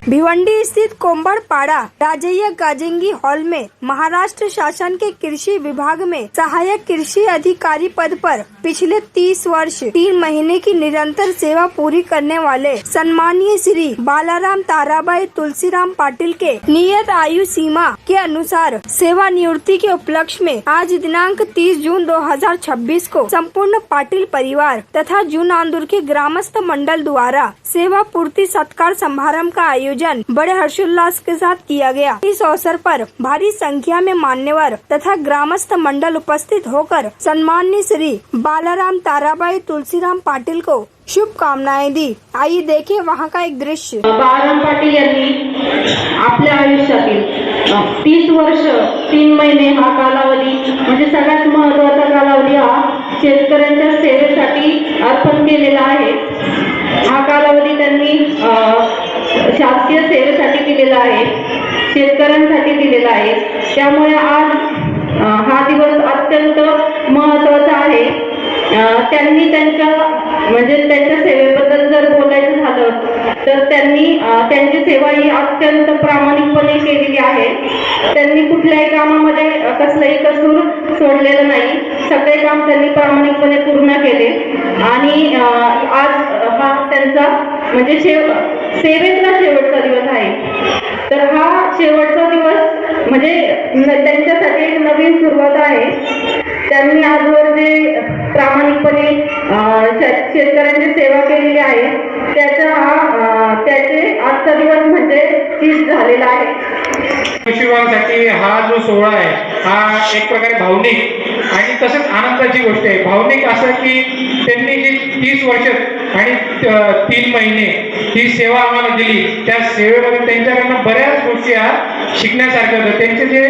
भिवंडी स्थित कोंबड़पाड़ा राजैया गाजेंगी हॉल में महाराष्ट्र शासन के कृषि विभाग में सहायक कृषि अधिकारी पद पर पिछले 30 वर्ष 3 महीने की निरंतर सेवा पूरी करने वाले सम्मानीय श्री बालाराम ताराबाई तुलसीराम पाटिल के नियत आयु सीमा के अनुसार सेवानिवृत्ति के उपलक्ष्य में आज दिनांक 30 जून 2026 को संपूर्ण पाटिल परिवार तथा जूनांदुर के ग्रामस्थ मंडल द्वारा सेवा पूर्ति सत्कार समारंभ का आयोजन बड़े हर्षोल्लास के साथ किया गया। इस अवसर पर भारी संख्या में मान्यवर तथा ग्रामस्थ मंडल उपस्थित होकर सम्माननीय श्री बालाराम ताराबाई तुलसीराम पाटिल को शुभकामनाएं दी। आइए देखें वहां का एक दृश्य। बालाराम पाटील यांनी आपल्या आयुष्यातील 30 वर्ष 3 महिने हा कालावधी म्हणजे सगळ्यात महत्त्वाचा कालावधी हा शेतकऱ्यांच्या सेवेसाठी अर्पण केलेला आहे। हा कालावधी त्यांनी शासकीय सेवेसाठी दिलेला आहे, शेतकऱ्यांसाठी दिलेला आहे। त्यामुळे आज हा दिवस अत्यंत महत्त्वाचा आहे। त्यांनी त्यांच्या सेवेबद्दल जर बोलायचं झालं तर त्यांची सेवा ही अत्यंत प्रामाणिकपणे केलेली आहे। त्यांनी कुठल्याही कामामध्ये कसलंही कसूर सोडलेलं नाही, सगळे काम त्यांनी प्रामाणिकपणे पूर्ण केले आणि आज हा त्यांचा म्हणजे सेवेतला शेवटचा दिवस आहे। तर हा शेवटचा दिवस म्हणजे त्यांच्यासाठी एक नवीन सुरुवात आहे। त्यांनी आजवर जे प्रामाणिकपणे शेतकऱ्यांची सेवा केलेली आहे त्याचे आजचा दिवस म्हणजे तीच झालेला आहे। कृषी विभागासाठी हा जो सोहळा आहे हा एक प्रकारे भावनिक आणि तसंच आनंदाची गोष्ट आहे। भावनिक असं की त्यांनी जी 30 वर्ष आणि 3 महिने ही सेवा आम्हाला दिली, त्या सेवेमध्ये त्यांच्याकडनं बऱ्याच गोष्टी शिकण्यासारख्या होत्या। त्यांचे जे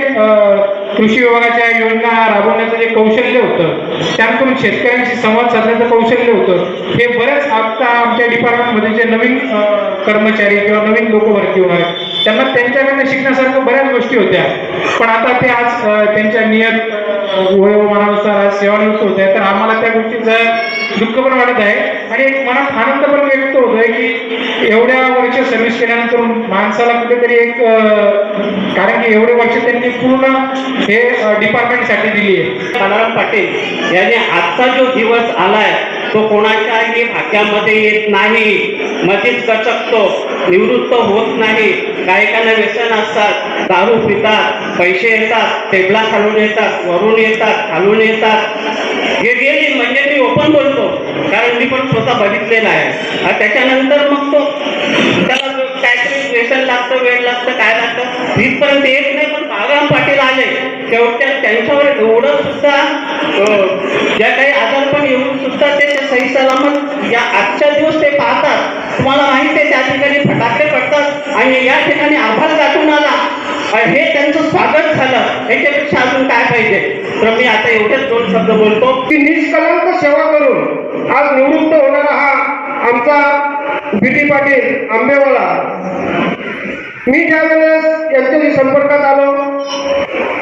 कृषी विभागाच्या योजना राबवण्याचं जे कौशल्य होतं, त्यातून शेतकऱ्यांशी संवाद साधण्याचं कौशल्य होतं, हे बरेच आता आमच्या डिपार्टमेंटमध्ये जे नवीन कर्मचारी किंवा नवीन लोक भरती होणार आहेत त्यांना त्यांच्याकडनं शिकण्यासारखं बऱ्याच गोष्टी होत्या। पण आता ते आज त्यांच्या नियत वयोमानानुसार सेवानिवृत्त होत आहे, तर आम्हाला त्या गोष्टीचं दुःख पण वाटत आहे आणि एक मनात आनंद पण व्यक्त होत आहे की एवढ्या वर्ष सर्व्हिस केल्यानंतर माणसाला कुठेतरी एक कारण की एवढे वर्ष त्यांनी पूर्ण हे डिपार्टमेंटसाठी दिली आहे। बालाराम पाटील यांनी आजचा जो दिवस आलाय तो कोणाच्याही भाग्यामध्ये येत नाही, मध्येच गचकतो, निवृत्त होत नाही। गायकांना व्यसन असतात, दारू पितात, पैसे येतात, टेबला खालून येतात, वरून येतात, खालून येतात। हे गेली म्हणजे मी ओपन बोलतो कारण मी पण स्वतः बघितलेला आहे। त्याच्यानंतर मग तो त्याला काहीतरी व्यसन लागतं, वेळ लागतं, काय लागतं इथपर्यंत येत नाही। पण बालाराम पाटील आले शेवटच्या त्यांच्यावर एवढं सुद्धा ज्या काही आजार पण येऊन सुद्धा ते सही सलामत या आजच्या दिवस ते पाहतात। तुम्हाला माहिती आहे त्या ठिकाणी फटाके पडतात आणि या ठिकाणी आभार दाखवून आला, हे त्यांचं स्वागत झालं। याच्यापेक्षा अजून काय पाहिजे? तर मी आता एवढेच 2 शब्द बोलतो की निष्कलंक सेवा करून आज निवृत्त होणारा हा आमचा बीटी पाटील आंबेवाला। मी ज्यावेळेस यांच्याशी संपर्कात आलो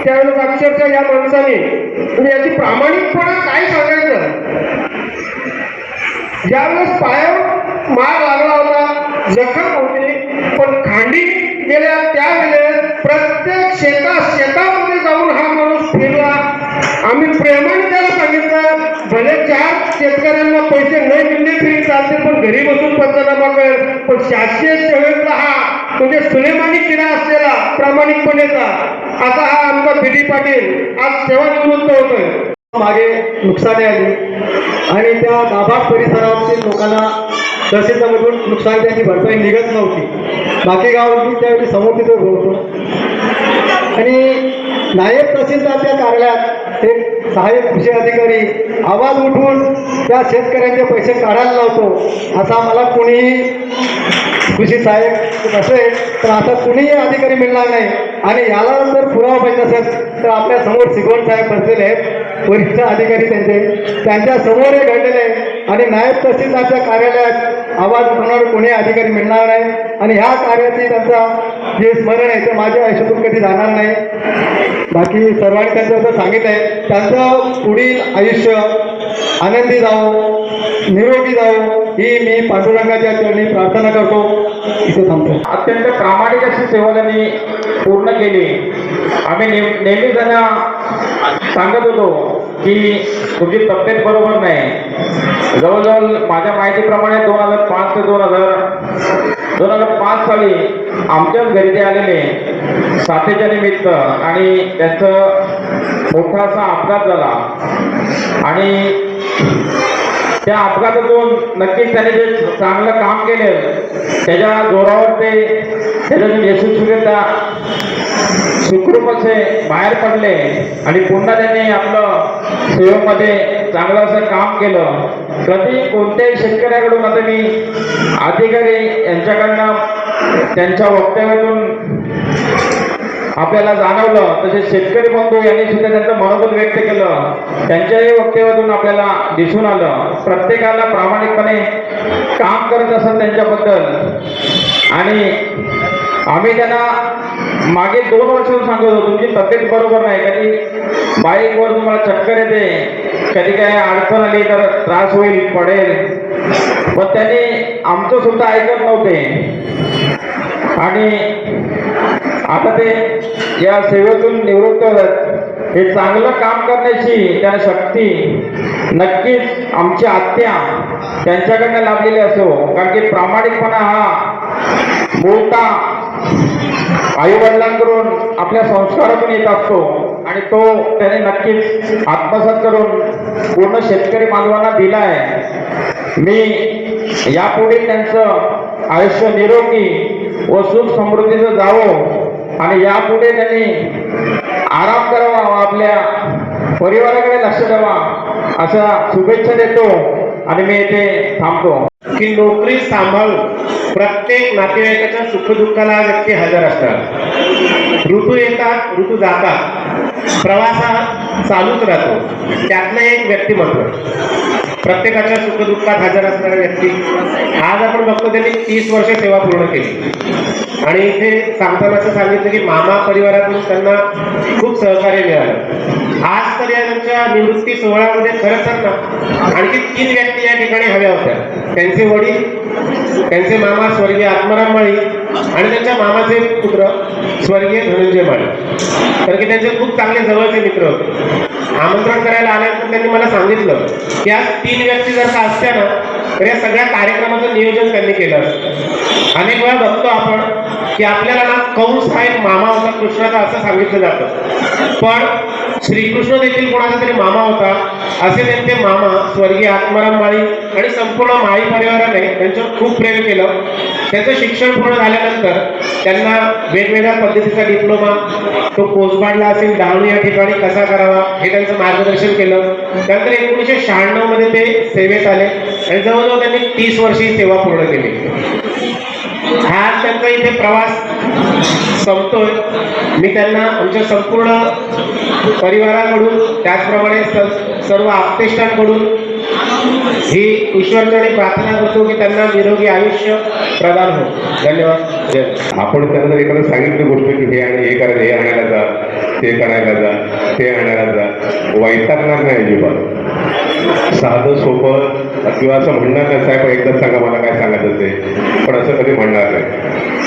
त्यावेळेस अक्षरशः या माणसाने म्हणजे याची प्रामाणिकपणा काय सांगायचं, ज्यावेळेस पायावर मार लागला होता, जखम होती, पण खांडी गेल्या त्यावेळेस प्रत्येक शेतामध्ये जाऊन हा माणूस फिरला। आम्ही प्रेमाने त्याला सांगितलं भले 4 शेतकऱ्यांना पैसे न दिले तरी चालते, पण घरी बसून पंचनामा कर। पण शासकीय सेवेतला हा म्हणजे सुलेमानी किडा असलेला प्रामाणिकपणेचा आता हा आमचा बीडी पाटील आज सेवानिवृत्त होतोय। मागे नुकसाने आली आणि त्या नाभाग परिसरातील लोकांना तहसीलमधून नुकसान त्याची भरपाई निघत नव्हती। बाकी गावातली त्यावेळी समोर तिथे होतो आणि नायब तहसीलदारच्या कार्यालयात एक सहाय्यक कृषी अधिकारी आवाज उठवून त्या शेतकऱ्यांचे पैसे काढायला लावतो। असा मला कोणीही कृषी सहाय्यक असेल तर आता कुणीही अधिकारी मिळणार नाही आणि याला जर पुरावा पाहिजे असेल तर आपल्या समोर सिगवण साहेब बसलेले आहेत। वरिष्ठ अधिकारी त्यांच्या समोर हे घडलेले आहे आणि नायब तहसीलदारच्या कार्यालयात आवाज उठवणारे कोणी अधिकारी मिळणार नाही आणि ह्या कार्याची त्यांचा जे स्मरण आहे ते माझ्या आयुष्यातून कधी जाणार नाही. बाकी सर्वांनी त्यांच्याबद्दल सांगितलं आहे. त्यांचं पुढील आयुष्य आनंदी जावो, निरोगी जावो ही मी पांडुरंगाच्या चरणी प्रार्थना करतो. इथे थांबतो. अत्यंत प्रामाणिक अशी सेवा त्यांनी पूर्ण केली. आम्ही नेहमी त्यांना सांगत होतो की तुमची तब्येत बरोबर नाही. जवळजवळ माझ्या माहितीप्रमाणे 2005 ते 2005 साली आमच्याच घरी ते आलेले साथीच्या निमित्त आणि त्यांचं मोठा असा अपघात झाला आणि त्या अपघातातून नक्कीच त्याने जे चांगलं काम केलं त्याच्या जोरावर ते त्याच्यातून यशस्वीरित्या सुखरूप असे बाहेर पडले आणि पुन्हा त्यांनी आपलं सेवेमध्ये चांगलं असं काम केलं. कधी कोणत्याही शेतकऱ्याकडून आता मी अधिकारी यांच्याकडनं त्यांच्या वक्तव्यातून आपल्याला जाणवलं तसेच शेतकरी बंधू यांनी सुद्धा त्यांचं मनोगत व्यक्त केलं. त्यांच्याही वक्तव्यातून आपल्याला दिसून आलं प्रत्येकाला प्रामाणिकपणे काम करत असत त्यांच्याबद्दल. आणि आम्ही त्यांना मागे 2 वर्षांपासून सांगत होतो तुमची तब्येत बरोबर नाही, कधी बाईकवर तुम्हाला चक्कर येते, कधी काय अडचण आली तर त्रास होईल पडेल, पण त्यांनी आमचं सुद्धा ऐकत नव्हते. आणि आता ते या सेवेतून निवृत्त होतात. हे चांगलं काम करण्याची त्यांना शक्ती नक्कीच आमच्या आत्या त्यांच्याकडनं लाभलेली असो. कारण की प्रामाणिकपणा हा मूळतः आईवडिलांकडून आपल्या संस्कारातून येत असतो आणि तो त्याने नक्कीच आत्मसात करून पूर्ण शेतकरी बांधवांना दिला आहे. मी यापुढे त्यांचं आयुष्य निरोगी व सुख समृद्धीचं जावो आणि यापुढे त्यांनी आराम करावा, आपल्या परिवाराकडे लक्ष द्यावा अशा शुभेच्छा देतो आणि मी येथे थांबतो. की नोकरी सांभाळून प्रत्येक नातेवाईकाच्या सुखदुःखाला व्यक्ती हजर असतात. ऋतू येतात, ऋतू जातात, प्रवासात चालूच राहतो. त्यातलं एक व्यक्तिमत्व प्रत्येकाच्या सुखदुःखात हजर असणारा व्यक्ती. आज आपण बघतो त्यांनी 30 वर्ष सेवा पूर्ण केली आणि इथे सांगताना असं सांगितलं की मामा परिवारातून त्यांना खूप सहकार्य मिळालं. आज तर या त्यांच्या निवृत्ती सोहळ्यामध्ये खरं तर ना आणखी 3 व्यक्ती या ठिकाणी हव्या होत्या. त्यांचे वडील, त्यांचे मामा स्वर्गीय आत्माराम माळी आणि त्यांच्या मामाचे पुत्र स्वर्गीय धनंजय माळी, तर की त्यांचे खूप चांगले जवळचे मित्र होते. आमंत्रण करायला आल्यानंतर त्यांनी मला सांगितलं की आज 3 व्यक्ती जर का असत्या ना तर या सगळ्या कार्यक्रमाचं नियोजन त्यांनी केलं असतं. अनेक वेळा बघतो आपण की आपल्याला ना कंस हा एक मामा होता कृष्णाचा असं सांगितलं जातं, पण श्रीकृष्ण देखील कोणाचा तरी मामा होता असे त्यांचे मामा स्वर्गीय आत्माराम माळी आणि संपूर्ण माळी परिवाराने त्यांच्यावर खूप प्रेम केलं. त्यांचं शिक्षण पूर्ण झाल्यानंतर त्यांना वेगवेगळ्या पद्धतीचा डिप्लोमा तो कोसबाडला असेल डहाणू या ठिकाणी कसा करावा हे त्यांचं मार्गदर्शन केलं. त्यानंतर 1996 मध्ये ते सेवेत आले आणि जवळजवळ त्यांनी 30 वर्षी सेवा पूर्ण केली. हा त्यांचा इथे प्रवास संपतोय. मी त्यांना आमच्या संपूर्ण परिवाराकडून त्याचप्रमाणे सर्व आप्तेष्टांकडून ही ईश्वरचरणी प्रार्थना करतो की त्यांना निरोगी आयुष्य प्रदान हो. धन्यवाद. जय. आपण त्यांना एखादं सांगितली गोष्ट की हे आणि हे करायला, हे आणायला जा, ते करायला जा, ते आणायला जा, वैतागणार नाही अजिबात. साधं सोपं किंवा असं म्हणणार नाही साहेब एकदाच सांगा मला काय सांगायचं ते, पण असं कधी म्हणणार नाही.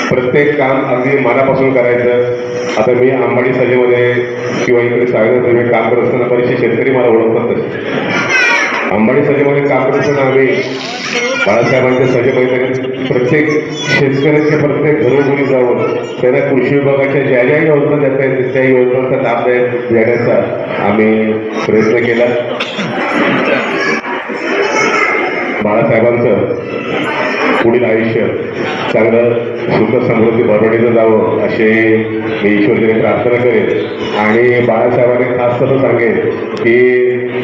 प्रत्येक काम अगदी मनापासून करायचं. आता मी अंबाडी सजेमध्ये किंवा इकडे सागरमध्ये काम करत असताना बरेचसे शेतकरी मला ओळखतात. तसे अंबाडी सजेमध्ये काम करत असताना आम्ही बाळासाहेबांच्या सजेमध्ये प्रत्येक शेतकऱ्याच्या प्रत्येक घरोघरी जाऊन त्यांना कृषी विभागाच्या ज्या ज्या योजना देता येतील त्या योजनांचा लाभ देण्याचा आम्ही प्रयत्न केला. बाळासाहेबांचं पुढील आयुष्य चांगलं सुख समृद्धी भरवणीचं जावं असे मी ईश्वरचरणी प्रार्थना करेन. आणि बाळासाहेबांनी खास कसं सांगेन की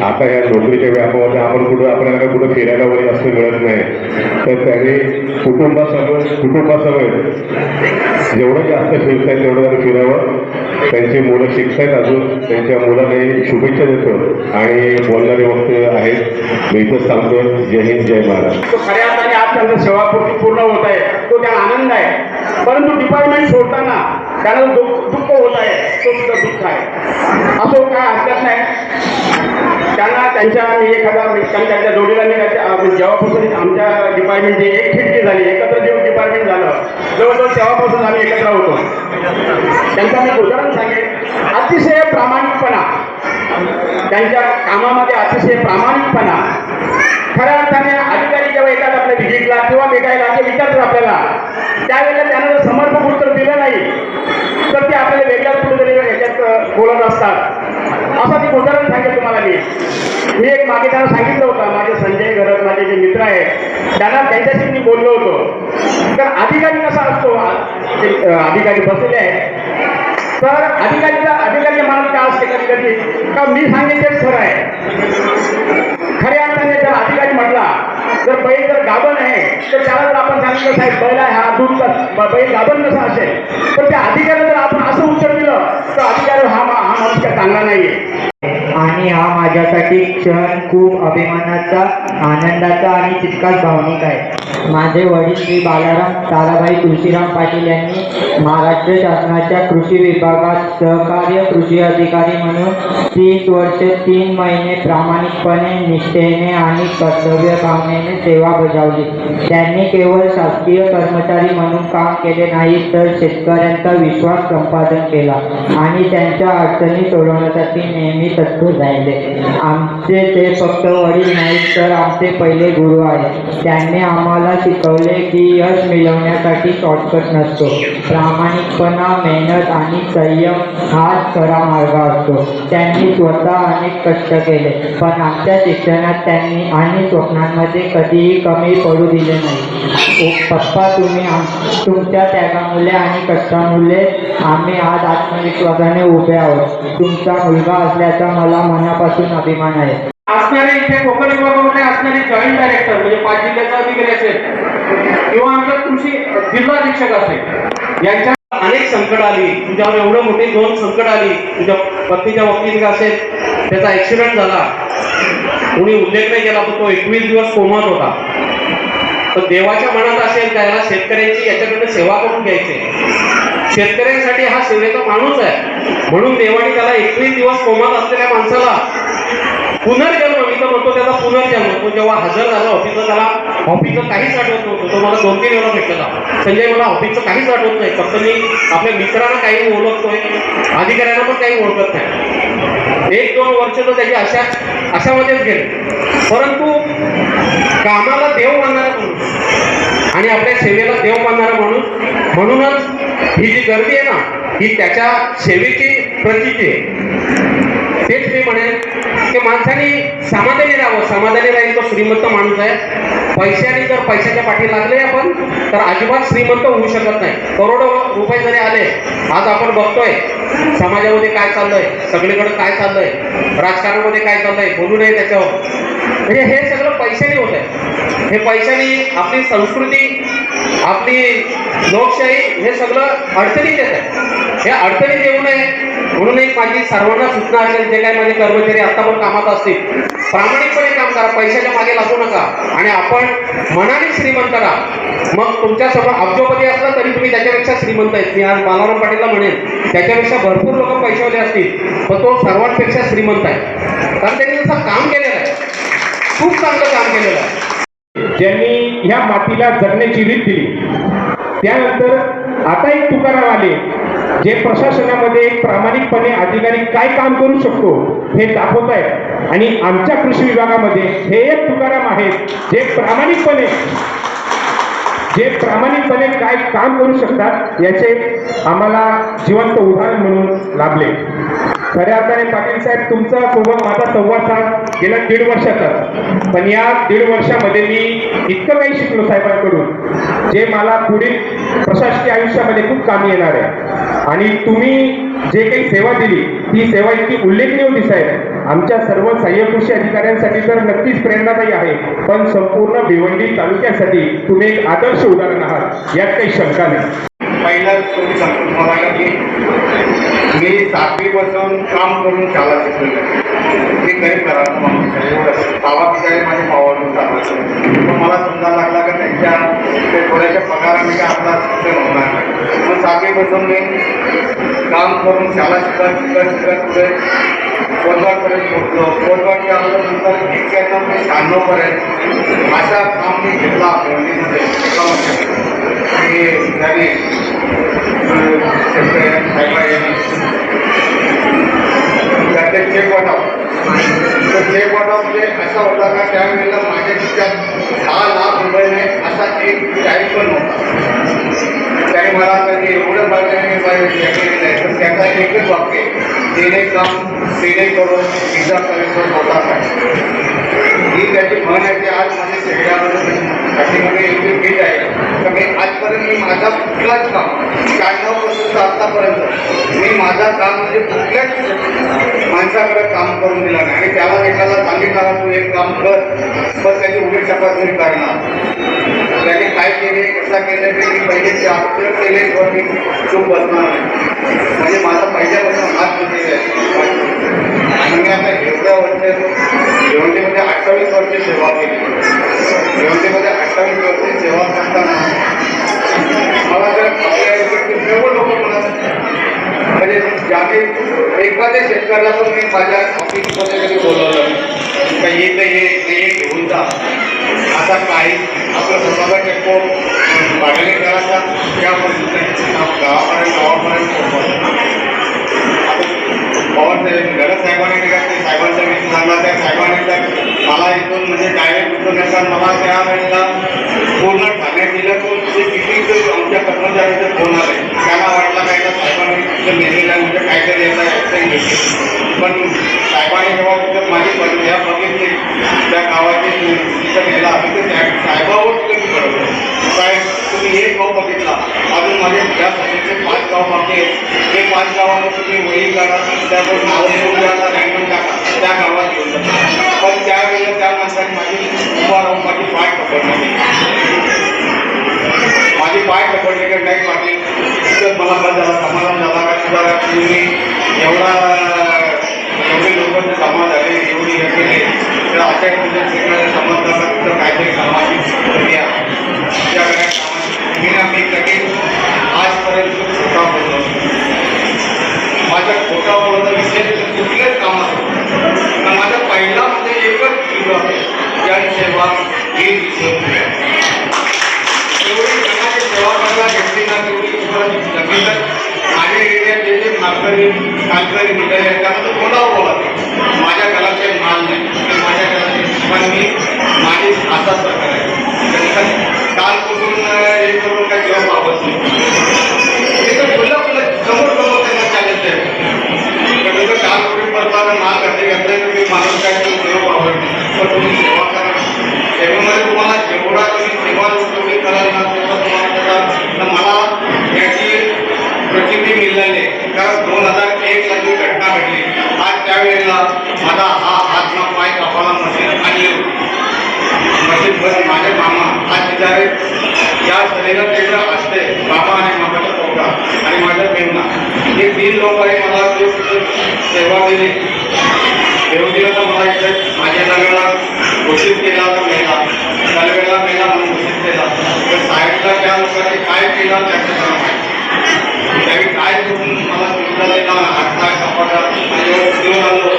आता या नोकरीच्या व्यापामध्ये आपण आपल्याला कुठं फिरायला वगैरे असं मिळत नाही, तर त्यांनी कुटुंबासमोर जेवढं जास्त फिरतायत तेवढं जरा फिरावं. त्यांची मुलं शिकतायत, अजून त्यांच्या मुलांना शुभेच्छा देतो आणि बोलणारे वक्ते आहेत. मी इथंच सांगतो, जय हिंद, जय महाराष्ट्र. तो खऱ्या अर्थाने आज त्यांचा सेवापूर्ती पूर्ण होत आहे, तो त्याला आनंद आहे. परंतु डिपार्टमेंट सोडताना त्याला दुःख होत आहे, तो सुद्धा दुःख आहे. असो काय हरकत नाही. त्यांना त्यांच्या जोडीला मी जेव्हापासून आमच्या डिपार्टमेंटची एक खिडकी झाली, एकत्र जेव्हा डिपार्टमेंट झालं, जवळजवळ तेव्हापासून आम्ही एकत्र होतो. त्यांचा मी उदाहरण सांगेन, अतिशय प्रामाणिकपणा, त्यांच्या कामामध्ये अतिशय प्रामाणिकपणा. खऱ्या अर्थाने अधिकारी जेव्हा येतात आपल्या व्हिजिटला किंवा भेटायला ते विचारतात आपल्याला, त्यावेळेला त्यांना जर समर्पक उत्तर दिलं नाही तर ते आपल्याला वेगळ्याच कुठेतरी याच्यात बोलत असतात. असं ते उदाहरण सांगेल तुम्हाला मी एक मागे त्यांना सांगितलं होतं. माझे संजय घरत माझे जे मित्र आहेत त्यांच्याशी मी बोललो होतो. तर अधिकारी कसा असतो, अधिकारी बसलेले आहेत, तर अधिकारी मनात काय असते कधी कधी का मी सांगेन तेच खरं आहे. खऱ्या अर्थाने जर अधिकारी म्हटला, जर बैल जर गाभण आहे तर त्याला जर आपण सांगितलं साहेब बैल आहे हा दूध बैल गाभण कसा असेल, तर त्या अधिकाऱ्याला जर आपण असं उत्तर दिलं तर अधिकारी हा माणूस काय चांगला नाहीये. आणि हा माझ्यासाठी क्षण खूप अभिमानाचा, आनंदाचा आणि तितकाच भावनिक आहे. माझे वडील श्री बालाराम ताराबाई तुळशीराम पाटील यांनी महाराष्ट्र शासनाच्या कृषी विभागात सहकार्य कृषी अधिकारी म्हणून 30 वर्ष 3 महिने प्रामाणिकपणे, निष्ठेने आणि कर्तव्य भावनेने सेवा बजावली. त्यांनी केवळ शासकीय कर्मचारी म्हणून काम केले नाही, तर शेतकऱ्यांचा विश्वास संपादन केला आणि त्यांच्या अडचणी सोडवण्यासाठी नेहमी तत्पर राहिले. आमचे ते फक्त वडील नाहीत, तर आमचे पहिले गुरु आहेत. त्यांनी आम्हाला शिकवले की यश मिळवण्यासाठी शॉर्टकट नसतो. प्रामाणिकपणा, मेहनत आणि संयम हाच खरा मार्ग असतो. त्यांनी स्वतः अनेक कष्ट केले, पण आमच्या शिक्षणात त्यांनी आणि स्वप्नांमध्ये कधीही कमी पडू दिले नाही. पप्पा, तुमच्या त्यागामुळे आणि कष्टामुळे आम्ही आज आत्मविश्वासाने उभे आहोत. तुमचा मुलगा असल्याचा मला मनापासून अभिमान आहे. असणारे इथे कोकण विभागामध्ये असणारे जॉईंट डायरेक्टर म्हणजे 5 जिल्ह्याचा अधिकारी असेल किंवा आमचा कृषी जिल्हा अधीक्षक असेल, यांच्या अनेक संकट आली, तुझ्यावर एवढं मोठी 2 संकट आली. तुझ्या पत्नीच्या बाबतीत का असेल, त्याचा ऍक्सिडेंट झाला, कोणी उल्लेख नाही केला, तो 21 दिवस कोमात होता. तर देवाच्या मनात असेल त्याला शेतकऱ्यांची याच्याकडे सेवा करून घ्यायची. शेतकऱ्यांसाठी हा सेवेचा माणूस आहे, म्हणून देवाने त्याला 21 दिवस कोमात असलेल्या माणसाला पुनर्जन्म, मी तर म्हणतो त्याचा पुनर्जन्म. तो जेव्हा हजर झाला ऑफिसला, त्याला ऑफिसचं काहीच आठवत नव्हतं. तो मला 2-3 वेळा भेटलेला, संजय मला ऑफिसचं काहीच आठवत नाही, फक्त मी आपल्या मित्रांना काही ओळखतोय, अधिकाऱ्यांना पण काही ओळखत नाही. 1-2 वर्ष तर त्याची अशामध्येच गेले. परंतु कामाला देव मानणारा माणूस आणि आपल्या सेवेला देव मानणारा माणूस, म्हणूनच ही जी गर्दी आहे ना, ही त्याच्या सेवेची प्रतीक आहे. तेच मी म्हणेन की माणसाने समाधानी राहावं. समाधानी राहील तो श्रीमंत माणूस आहे. पैशाने जर पैशाच्या पाठी लागले आपण तर अजिबात श्रीमंत होऊ शकत नाही. करोडो रुपये जरी आले, आज आपण बघतोय समाजामध्ये काय चाललंय, सगळीकडे काय चाललंय, राजकारणामध्ये काय चाललंय, बोलू नये त्याच्यावर. म्हणजे हे सगळं पैशाने होत आहे. हे पैशाने आपली संस्कृती, आपली लोकशाही हे सगळं अडचणीत येत आहे. हे अडचणीत येऊ नये म्हणून एक माझी सर्वांना सूचना असेल, जे काही माझे कर्मचारी आता पण कामात असतील, प्रामाणिकपणे काम करा, पैशाच्या मागे लागू नका आणि आपण मनाने श्रीमंत राहा. मग तुमच्यासमोर अब्जोपती असला तरी तुम्ही त्याच्यापेक्षा श्रीमंत आहेत. मी आज बालाराम पाटीलला म्हणेन, त्याच्यापेक्षा भरपूर लोक पैशावाले असतील, पण तो सर्वांपेक्षा श्रीमंत आहे, कारण त्यांनी जसं काम केलेलं आहे, खूप चांगलं काम केलेलं आहे. ज्यांनी ह्या मातीला जगण्याची रीत दिली. त्यानंतर आता एक तुकाराम आले, जे प्रशासनामध्ये एक प्रामाणिकपणे अधिकारी काय काम करू शकतो हे दाखवत आहेत. आणि आमच्या कृषी विभागामध्ये हे एक तुकाराम आहेत, जे प्रामाणिकपणे काय काम करू शकतात याचे आम्हाला जिवंत उदाहरण म्हणून लाभले. खऱ्या अर्थाने पाटील साहेब, तुमचा सोबत माझा संवाद हा गेल्या 1.5 वर्षाचा, पण या 1.5 वर्षामध्ये मी इतकं काही शिकलो साहेबांकडून. जे मला पुढील प्रशासकीय आयुष्यामध्ये खूप कामी येणार आहे. आणि तुम्ही जे काही सेवा दिली ती सेवा इतकी उल्लेखनीय होती साहेब. आमच्या सर्व सहाय्यक कृषी अधिकाऱ्यांसाठी तर नक्कीच प्रेरणादायी आहे, पण संपूर्ण भिवंडी तालुक्यासाठी तुम्ही एक आदर्श उदाहरण आहात, यात काही शंका नाही. पहिला स्टोरी सांगतो तुम्हाला की मी 7वीपासून काम करून शाळा शिकलेलं. मी गरीब घरात एवढं बाबा पिताने माझे पावडून चालवायचं. पण मला समजायला लागला का त्यांच्या ते थोड्याशा पगाराने काय आपला शिक्षण होणार नाही. मग 7वीपासून मी काम करून शाळा शिकत पुढे कोलवाडपर्यंत पोहोचलो. कोलवाड नंतर 91 ते 96पर्यंत अशा काम मी घेतला भिवंडीमध्ये एका वर्षात. त्याने त्याचे चेक वाटाव तो चेक वाटाव म्हणजे असा होता का त्यावेळेला माझ्या खिशात 10 लाख रुपये नाही असा एक टाईम पण नव्हता. त्याने मला कधी एवढं पाहिजे तर त्याचा एकच वाक्य तेने काम तेने करून विजा पर्यंत होता काय ही त्याची म्हण आहे की आज माझ्या शहरामध्ये साठी एवढी भीट आहे तर मी आजपर्यंत मी माझा कुठलाच काम 96पासून आतापर्यंत मी माझा काम म्हणजे कुठल्याच माणसाकडे काम करून दिला नाही. आणि त्याला एखादा सांगितला तू एक काम कर पण त्याची उलट तपासणी करणार. त्याने काय केले कसा केले ते मी पहिले ते अक्षर केले तर मी चूक बसणार नाही. म्हणजे माझा पहिल्यापासून हात दिलेला आहे. आणि मी आता एवढ्या वर्ष भिवंडीमध्ये 28 वर्ष सेवा केली. भिवंडीमध्ये 28 वर्ष सेवा करताना मला जर सर्व लोक म्हणत म्हणजे ज्याने एखाद्या शेतकऱ्याला पण मी माझ्या ऑफिसमध्ये कधी बोलवलं का हे घेऊन जा. आता काही आपलं स्वतःचा टेम्पो भाड्याने करायचा त्या गावापर्यंत गरज साहेबांनी निघाले साहेबांचा विषय सांगला. त्या साहेबांनी मला इथून म्हणजे डायरेक्ट उठून येतात. मला त्यावेळेला पूर्ण ठाण्यात दिलं तो किती आमच्या कर्मचाऱ्याचे फोन आले. त्यांना वाटला काय तर साहेबांनी तिथं मेलेला म्हणजे काहीतरी याचा ॲक्शन घेतली. पण साहेबांनी जेव्हा तिथं माझी प्रक्रिया बघितली त्या गावाची तिथं गेला तिथे साहेबावर तिथे बरोबर साहेब तुम्ही एक गाव बघितला अजून माझे ज्या सगळ्याचे 5 गाव बाकी आहेत ते 5 गावांना तुम्ही वही करा त्यावर नाव घेऊन जाता रँडम टाका त्या गावात घेऊन जातात. पण त्यावेळेला त्या माणसाने माझी पाय पकडली. माझी पाय पकडली का नाही पाटील तर मला बस झाला समाधान झाला का तुला तुम्ही एवढे लोकांचे जमा झाले एवढी हे केले तर अशा शिकणाऱ्या समाजाला तिथं काहीतरी कामाची प्रक्रिया त्याकडे कामाची मी कधी आजपर्यंत खोटा बोललो. माझ्या खोटा बोलण्याचा विषय कुठलेच काम असतो तर माझा पहिला म्हणजे एकच व्हिडिओ आहे जनसेवा ही एवढी जगाची सेवा करायला घेतली ना तेवढी नक्कीच माझ्या एरियात जे जे कालकरी मिळाले त्यामध्ये कोणावर बोलत माझ्या घराचे माल नाही माझ्या घराचे पण मी माझी असाच प्रकार आहे. काल कुठून हे करून काही जॉब आवडत नाही ते तर फुलं समोर त्यांना चॅलेंज आहे. काल कुठे पडताना माल घातले घातले तर मी माणूस काय जॉब आवडते पण तुम्ही सेवा करा. सेवेमध्ये तुम्हाला जेवढा तुम्ही सेवा तुम्ही कराल ना तेवढा तुम्हाला तर मला याची प्रचिती मिळाली कारण 2001ला जी घटना घडली आज त्यावेळेला माझा हा हात ना पाय कापाला मशीन आणली मशीनवर माझे मामा आज बिचारे या शरीरात तेवढं असते बाबा आणि मामाचा पोटा आणि माझ्या मेवना हे 3 लोकांनी मला सेवा दिली. देवजीला तर मला इथे माझ्या लग्नाला घोषित केला तर मेला तलवेला मेला म्हणून घोषित केला तर साहेबला त्या लोकांनी काय केलं त्याचं नाव आहे. त्यावेळी काय करून मला तुमचा हात काय कपाटा आणि आलो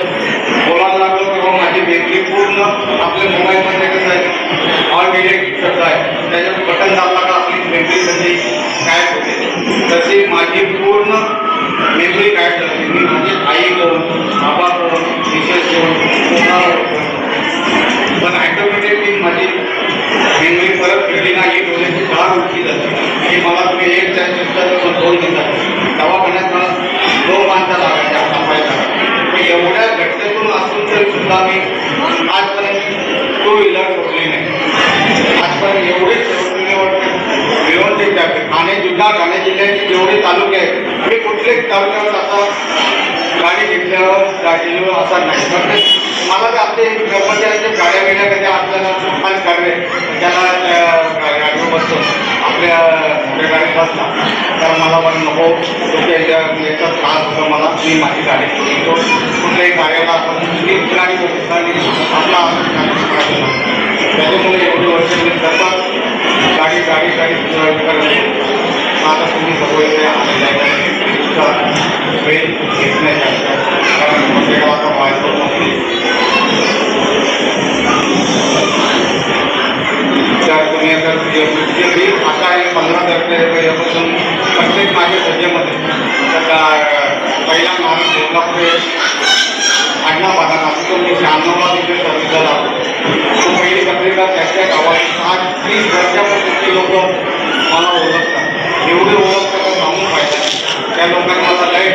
बोलायला लागलो तेव्हा माझी बेकरी पूर्ण आपल्या मोबाईलमध्ये कसं आहे ऑलरेडी शब्द आहे त्याच्यात बटन दाबला का आपली मेमरी कशी काय होते तशी माझी पूर्ण मेमरी काय करते. मी माझी आई कोण बाबा कोण मिसेस कोण पण ॲटोमॅटिकली माझी मेमरी परत गेली नाही डोळ्याची धार उठली जाते की मला तुम्ही एक दिवसाचं 2 दिवसात दवाखान्यात मला 2 माणसं लागायच्या तपायला. एवढ्या घटनेतून असून तरी सुद्धा मी आजपर्यंत 2 व्हीलर ठोकली नाही. आजपर्यंत एवढे ठेवलेले वाटते तालुके आहेत आणि कुठल्याच तालुक्यावर आता गाडी घेतल्यावर गेलो असा नाही. फक्त मला तर आपले कर्मचाऱ्यांच्या गाड्या बिड्या कधी आपल्याला आणि करणे त्याला गाडीवर बसतो आपल्या मोठ्या गाडीत बसला तर मला पण नको तुमच्या याचा त्रास होतो मला मी माझी गाडी घेतो कुठल्याही कार्याला आपण ती गाडी बसतो आणि आपला त्याच्यामुळे एवढे वर्ष मी करतात गाडी गाडी गाडी करणे आता तुम्ही सगळे आलेला वेळ घेत नाही कारण प्रत्येकाला आता व्हायचं नसते. तर तुम्ही आता 15 तारखेपासून प्रत्येक माझ्या सज्जेमध्ये पहिला महाराज देवलापुढे अण्णा भागात असतो मी 96ला तिथे सर्विसला लागतो. तो पहिली पत्रिका त्याच्या गावात आज 30 वर्षापासूनचे लोक मला ओळखतात. एवढे ओळखतात सांगून पाहिजे त्या लोकांना मला लय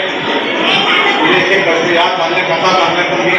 पुढे करते या चालल्या कथा चालल्या तर मी